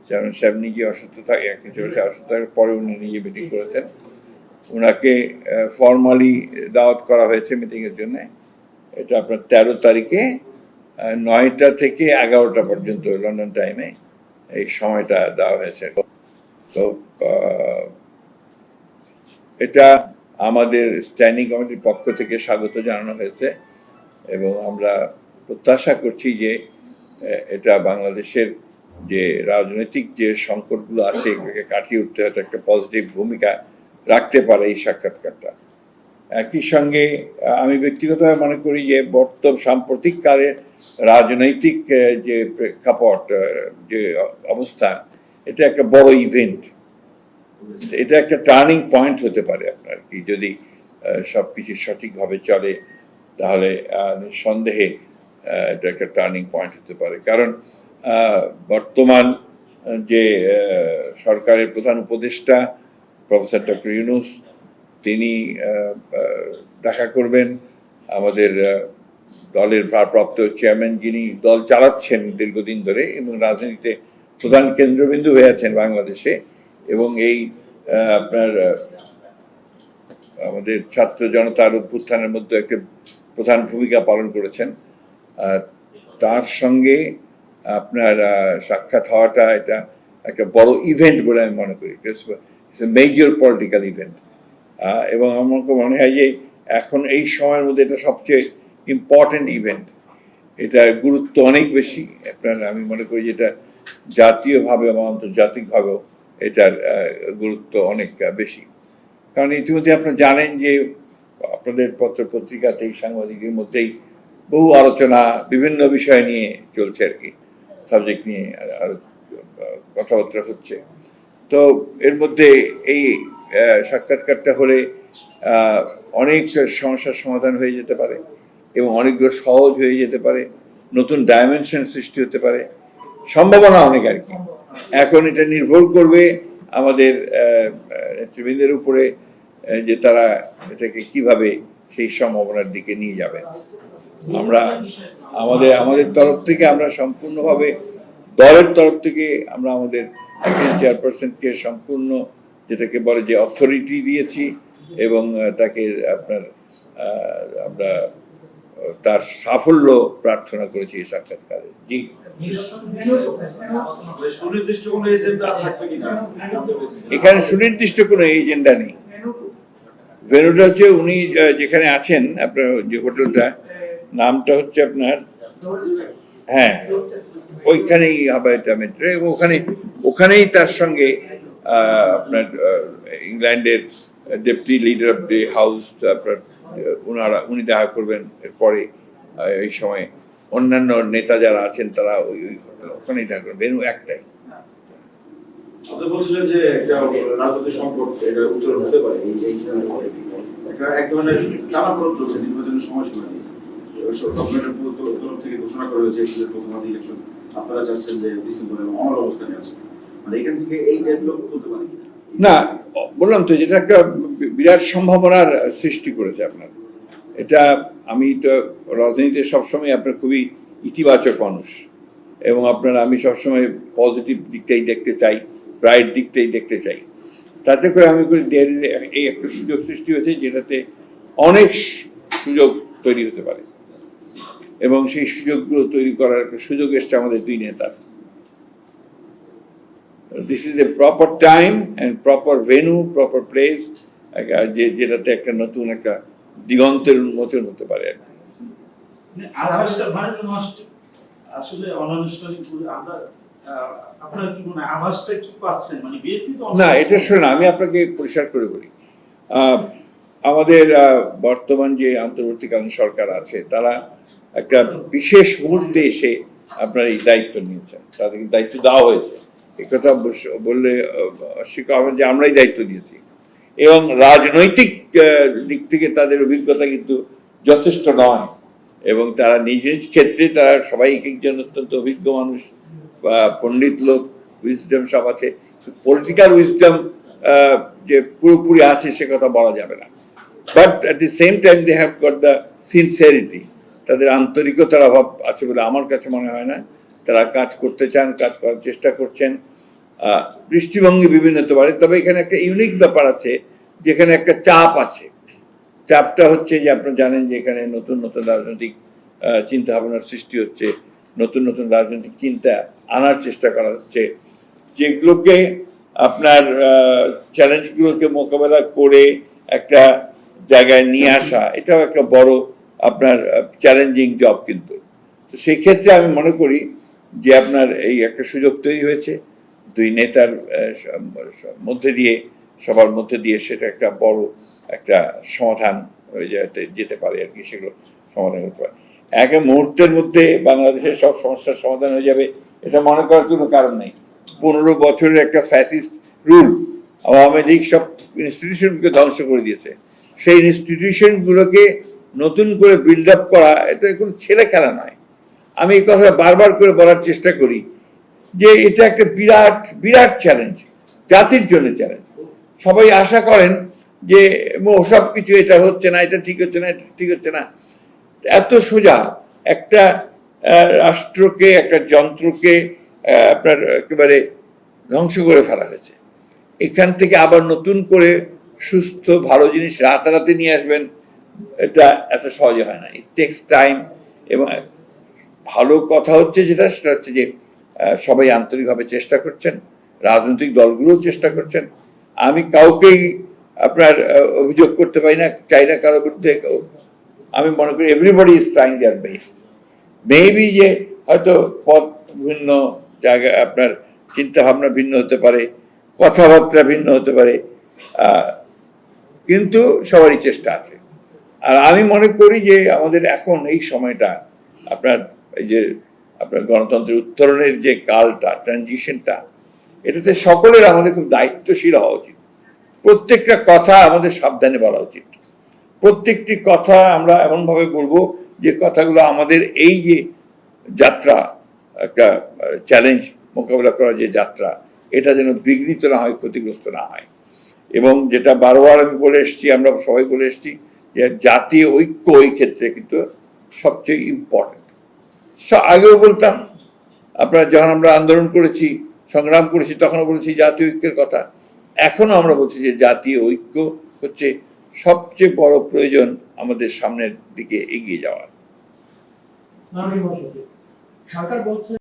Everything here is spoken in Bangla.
চেয়ারম্যান সাহেব নিজে অসুস্থ থাকে, কিছু অসুস্থ থাকার পরে উনি নিজে মিটিং করেছেন। ওনাকে ফর্মালি দাওয়াত করা হয়েছে মিটিংয়ের জন্য। এটা আপনার 13 তারিখে 9টা থেকে 11টা পর্যন্ত লন্ডন টাইমে এই সময়টা দেওয়া হয়েছে। তো এটা আমাদের স্ট্যান্ডিং কমিটির পক্ষ থেকে স্বাগত জানানো হয়েছে এবং আমরা প্রত্যাশা করছি যে এটা বাংলাদেশের যে রাজনৈতিক যে সংকটগুলো আছে এগুলোকে কাটিয়ে উঠতে হয়তো একটা পজিটিভ ভূমিকা রাখতে পারে এই সাক্ষাৎকারটা। একই সঙ্গে আমি ব্যক্তিগতভাবে মনে করি যে সাম্প্রতিক কালে রাজনৈতিক যে প্রেক্ষাপট, যে অবস্থান, এটা একটা বড় ইভেন্ট, এটা একটা টার্নিং পয়েন্ট হতে পারে আপনার কি, যদি সবকিছু সঠিকভাবে চলে তাহলে নিঃসন্দেহে এটা একটা টার্নিং পয়েন্ট হতে পারে। কারণ বর্তমান যে সরকারের প্রধান উপদেষ্টা প্রফেসর ডক্টর ইউনূস, তিনি দেখা করবেন। আমাদের দলের ভারপ্রাপ্ত চেয়ারম্যান, যিনি দল চালাচ্ছেন দীর্ঘদিন ধরে এবং রাজনীতিতে প্রধান কেন্দ্রবিন্দু হয়ে আছেন বাংলাদেশে, এবং এই আপনার আমাদের ছাত্র জনতার অভ্যুত্থানের মধ্যে একটা প্রধান ভূমিকা পালন করেছেন, তার সঙ্গে আপনার সাক্ষাৎ হওয়াটা এটা একটা বড় ইভেন্ট বলে আমি মনে করি। It's a major political event. এবং আমার মনে হয় যে এখন এই সময়ের মধ্যে এটা সবচেয়ে ইম্পর্টেন্ট ইভেন্ট। এটার গুরুত্ব অনেক বেশি। আপনার আমি মনে করি যে এটা জাতীয়ভাবে বা আন্তর্জাতিকভাবেও এটার গুরুত্ব অনেক বেশি। কারণ ইতিমধ্যে আপনারা জানেন যে আপনাদের পত্র পত্রিকাতেই, সাংবাদিকের মধ্যেই বহু আলোচনা বিভিন্ন বিষয় নিয়ে চলছে আর কি, সাবজেক্ট নিয়ে আরো কথাবার্তা হচ্ছে। তো এর মধ্যে এই সাক্ষাৎকারটা হলে অনেক সমস্যার সমাধান হয়ে যেতে পারে এবং অনেকগুলো সহজ হয়ে যেতে পারে, নতুন ডাইমেনশন সৃষ্টি হতে পারে, সম্ভাবনা অনেক আর কি। এখন এটা নির্ভর করবে আমাদের নেতৃবৃন্দের উপরে যে তারা এটাকে কিভাবে সেই সম্ভাবনার দিকে নিয়ে যাবে। আমরা আমাদের তরফ থেকে আমরা সম্পূর্ণভাবে, দলের তরফ থেকে আমরা আমাদের একজন চেয়ারপারসনকে সম্পূর্ণ যেটাকে বলে যে অথরিটি দিয়েছি এবং তাকে আপনার আমরা তার সাফল্য প্রার্থনা করেছি এই সাক্ষাৎকারে। জি, এখানে সুনির্দিষ্ট কোনো এজেন্ডা নেই। ভেন্যুটা হচ্ছে উনি যেখানে আছেন, আপনার যে হোটেলটা, নামটা হচ্ছে আপনার, হ্যাঁ, ওইখানেই হবে এটা মেট্রো, এবং ওখানেই তার সঙ্গে আপনার ইংল্যান্ডের deputy leader of the house আপনার উনি দেখা করবেন। এরপরে এই সময় অন্যান্য নেতা যারা আছেন তারা ওখানেই দেখা করবেন। ভেন্যু একটাই। বলছিলেন যে একটা রাজনৈতিক সংকট এটা উত্তরণ হতে পারে, এক ধরনের টানাপোড়েন চলছে, নির্বাচনের সময়সীমা নিয়ে গভর্নমেন্টের তরফ থেকে ঘোষণা করা হয়েছে প্রথমার্ধ ইলেকশন আপনারা চাচ্ছেন যে ডিসেম্বরে অমল অবস্থানে আছে, মানে এখান থেকে এই ডেভেলপ হতে পারে না। বললাম তো, যেটা একটা বিরাট সম্ভাবনার সৃষ্টি করেছে আপনার এটা। আমি তো রাজনীতিতে সবসময় আপনার খুবই ইতিবাচক মানুষ, এবং আমি সবসময় পজিটিভ দিকটাই দেখতে চাই, ব্রাইট দিকটাই দেখতে চাই। তাতে করে আমি করি এই একটা সুযোগ সৃষ্টি হয়েছে যেটাতে অনেক সুযোগ তৈরি হতে পারে, এবং সেই সুযোগগুলো তৈরি করার একটা সুযোগ এসছে আমাদের দুই নেতার। This is a proper time and proper venue, proper place, যেটাতে একটা নতুন একটা দিগন্তের উন্মোচন হতে পারে আর কি। না, এটা শুনে আমি আপনাকে পরিষ্কার করে বলি, আমাদের বর্তমান যে অন্তর্বর্তীকালীন সরকার আছে তারা একটা বিশেষ মুহূর্তে এসে আপনার এই দায়িত্ব নিয়েছেন, তাদেরকে দায়িত্ব দেওয়া হয়েছে। একথা বললে অস্বীকার হবে যে আমরাই দায়িত্ব দিয়েছি, এবং রাজনৈতিক দিক থেকে তাদের অভিজ্ঞতা কিন্তু যথেষ্ট নয়, এবং তারা নিজ নিজ ক্ষেত্রে তারা সবাই একজন অত্যন্ত অভিজ্ঞ মানুষ বা পণ্ডিত লোক, উইজডম সব আছে। পলিটিক্যাল উইজডম যে পুরোপুরি আছে সে কথা বলা যাবে না, but at the same time they have got the sincerity, তাদের আন্তরিকতার অভাব আছে বলে আমার কাছে মনে হয় না। তারা কাজ করতে চান, কাজ করার চেষ্টা করছেন, দৃষ্টিভঙ্গি বিভিন্ন হতে পারে, তবে এখানে একটা ইউনিক ব্যাপার আছে, যেখানে একটা চাপ আছে। চাপটা হচ্ছে যে আপনারা জানেন যে এখানে নতুন নতুন রাজনৈতিক চিন্তা ভাবনার সৃষ্টি হচ্ছে, নতুন নতুন রাজনৈতিক চিন্তা আনার চেষ্টা করা হচ্ছে, যেগুলোকে আপনার চ্যালেঞ্জগুলোকে মোকাবেলা করে একটা জায়গায় নিয়ে আসা, এটাও একটা বড় আপনার চ্যালেঞ্জিং জব। কিন্তু তো সেই ক্ষেত্রে আমি মনে করি যে আপনার এই একটা সুযোগ তৈরি হয়েছে দুই নেতার মধ্যে দিয়ে, সবার মধ্যে দিয়ে, সেটা একটা বড় একটা সমাধান হয়ে যেতে পারে আর কি, সেগুলো সমাধান করতে পারে। এক মুহূর্তের মধ্যে বাংলাদেশের সব সমস্যার সমাধান হয়ে যাবে এটা মনে করার কোনো কারণ নেই। 15 বছরের একটা ফ্যাসিস্ট রুল, আওয়ামী লীগ সব ইনস্টিটিউশনকে ধ্বংস করে দিয়েছে। সেই ইনস্টিটিউশনগুলোকে নতুন করে বিল্ড আপ করা এটা কোনো ছেলে খেলা নয়। আমি এই কথা বারবার করে বলার চেষ্টা করি যে এটা একটা বিরাট বিরাট চ্যালেঞ্জ, জাতির জন্য চ্যালেঞ্জ। সবাই আশা করেন যে সব কিছু, এটা হচ্ছে না, এটা ঠিক হচ্ছে না, এটা ঠিক হচ্ছে না। এত সোজা একটা রাষ্ট্রকে, একটা যন্ত্রকে আপনার একেবারে ধ্বংস করে ফেলা হয়েছে। এখান থেকে আবার নতুন করে সুস্থ ভালো জিনিস রাতারাতি নিয়ে আসবেন, এটা এত সহজে হয় না। It takes time. এবং ভালো কথা হচ্ছে যেটা, সেটা হচ্ছে যে সবাই আন্তরিকভাবে চেষ্টা করছেন, রাজনৈতিক দলগুলোও চেষ্টা করছেন। আমি কাউকেই আপনার অভিযোগ করতে পারি না, চাই না কারোর বিরুদ্ধে। আমি মনে করি everybody is trying their best. Maybe যে হয়তো পথ ভিন্ন, জায়গায় আপনার চিন্তা ভাবনা ভিন্ন হতে পারে, কথাবার্তা ভিন্ন হতে পারে, কিন্তু সবারই চেষ্টা আছে। আর আমি মনে করি যে আমাদের এখন এই সময়টা, আপনার এই যে আপনার গণতন্ত্রের উত্তরণের যে কালটা, ট্রানজিশনটা, এটাতে সকলের আমাদের খুব দায়িত্বশীল হওয়া উচিত। প্রত্যেকটা কথা আমাদের সাবধানে বলা উচিত। প্রত্যেকটি কথা আমরা এমনভাবে বলবো যে কথাগুলো আমাদের এই যে যাত্রা, একটা চ্যালেঞ্জ মোকাবেলা করার যে যাত্রা, এটা যেন বিঘ্নিত না হয়, ক্ষতিগ্রস্ত না হয়। এবং যেটা বারবার আমি বলে এসেছি, আমরা সবাই বলে এসেছি, যে জাতীয় ঐক্য ওই ক্ষেত্রে কিন্তু সবচেয়ে ইম্পর্টেন্ট। আগেও বলতাম, আপনারা যখন আমরা আন্দোলন করেছি, সংগ্রাম করেছি, তখনও বলেছি জাতীয় ঐক্যের কথা। এখনো আমরা বলছি যে জাতীয় ঐক্য হচ্ছে সবচেয়ে বড় প্রয়োজন আমাদের সামনের দিকে এগিয়ে যাওয়ার। সরকার বলছে